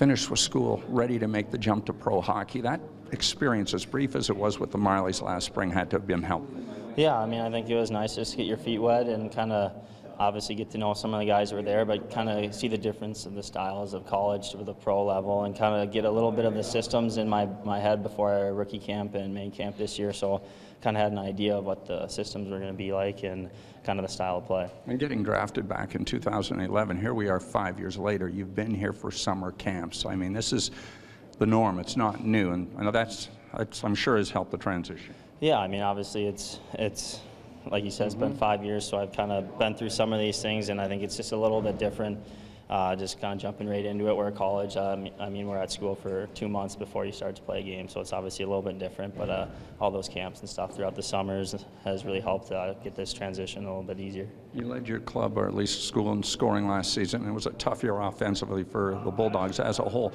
finished with school, ready to make the jump to pro hockey. That experience, as brief as it was with the Marlies last spring, had to have been helpful. Yeah, I mean, I think it was nice just to get your feet wet and kind of obviously get to know some of the guys who were there, but kind of see the difference in the styles of college to the pro level and kind of get a little bit of the systems in my head before our rookie camp and main camp this year. So kind of had an idea of what the systems were going to be like and kind of the style of play. And getting drafted back in 2011, here we are 5 years later. You've been here for summer camps. I mean, this is the norm. It's not new, and I know that's I'm sure has helped the transition. Yeah, I mean, obviously it's like you said, it's been 5 years, so I've kind of been through some of these things, and I think it's just a little bit different, just kind of jumping right into it. We're at college. I mean, we're at school for 2 months before you start to play a game, so it's obviously a little bit different, but all those camps and stuff throughout the summers has really helped get this transition a little bit easier. You led your club, or at least school, in scoring last season. It was a tough year offensively for the Bulldogs as a whole.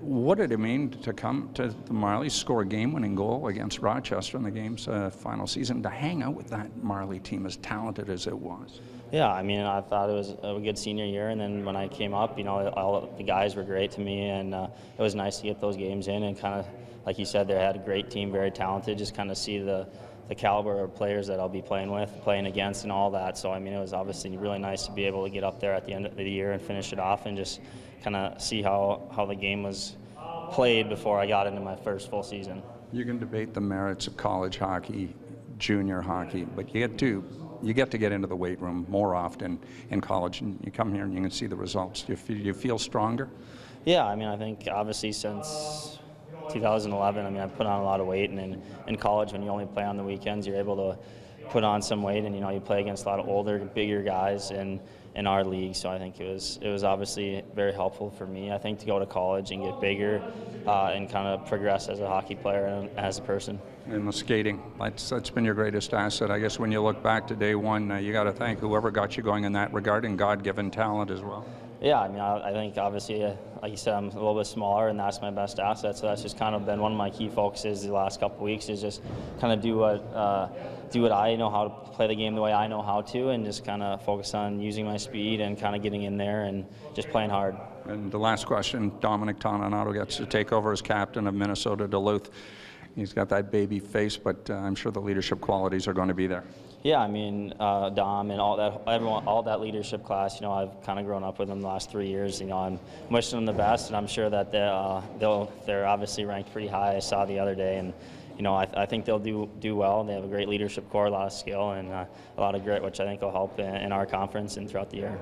What did it mean to come to the Marlies, score a game-winning goal against Rochester in the game's final season, to hang out with that Marley team as talented as it was? Yeah, I mean, I thought it was a good senior year, and then when I came up, you know, all the guys were great to me, and it was nice to get those games in and kind of, like you said, they had a great team, very talented, just kind of see the caliber of players that I'll be playing with, playing against, and all that. So, I mean, it was obviously really nice to be able to get up there at the end of the year and finish it off and just kind of see how the game was played before I got into my first full season. You can debate the merits of college hockey, junior hockey, but you get to get into the weight room more often in college, and you come here and you can see the results. Do you feel stronger? Yeah, I mean, I think obviously since 2011, I mean, I've put on a lot of weight, and in college, when you only play on the weekends, you're able to put on some weight, and you know, you play against a lot of older, bigger guys in our league. So I think it was obviously very helpful for me, I think, to go to college and get bigger and kind of progress as a hockey player and as a person. And the skating, that's been your greatest asset. I guess when you look back to day one, you got to thank whoever got you going in that regard, and God-given talent as well. Yeah, I mean, I think obviously, like you said, I'm a little bit smaller, and that's my best asset. So that's just kind of been one of my key focuses the last couple of weeks, is just kind of do what I know how to play the game the way I know how to, and just kind of focus on using my speed and kind of getting in there and just playing hard. And the last question, Dominic Toninato gets to take over as captain of Minnesota Duluth. He's got that baby face, but I'm sure the leadership qualities are going to be there. Yeah, I mean, Dom and all that leadership class, you know, I've kind of grown up with them the last 3 years. You know, I'm wishing them the best, and I'm sure that they're obviously ranked pretty high. I saw the other day, and you know, I think they'll do well. They have a great leadership core, a lot of skill, and a lot of grit, which I think will help in our conference and throughout the year.